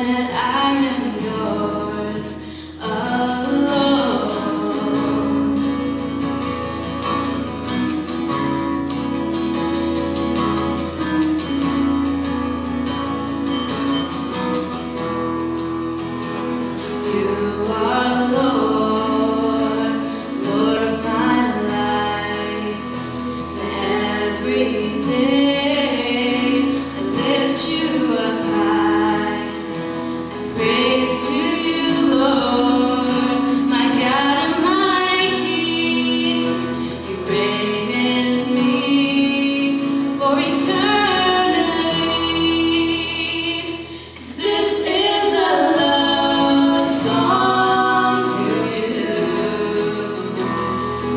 that I am yours alone. You are Lord, Lord of my life. Every day I lift you up high and praise to you, Lord, my God and my King. You reign in me for eternity. 'Cause this is a love song to you,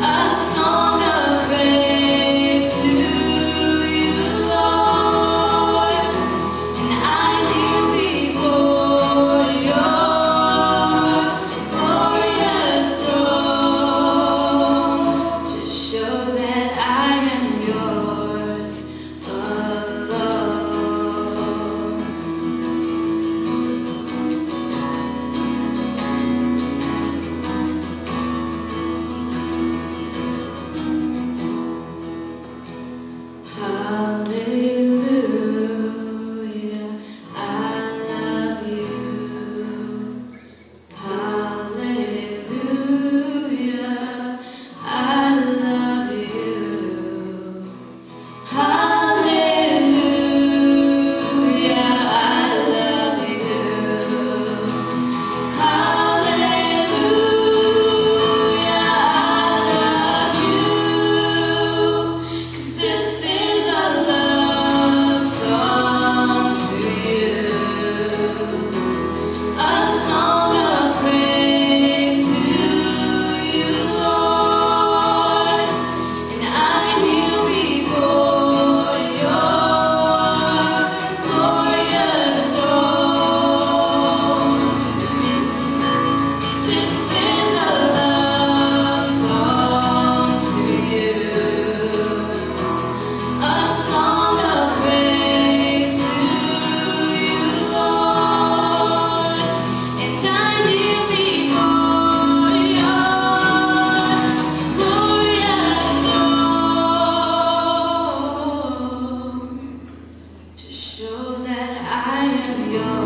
a song of praise to you, Lord. And I kneel before your glorious throne to show that I am yours alone. Hallelujah, I love you. Hallelujah, I love you. Hallelujah, I love you. Hallelujah, I love you. 'Cause this is a love song to you, a song of praise to you, Lord. And I kneel before your glorious throne. This is a love song to you, a song of praise to you, Lord. And I kneel before your glorious throne to show that I am yours.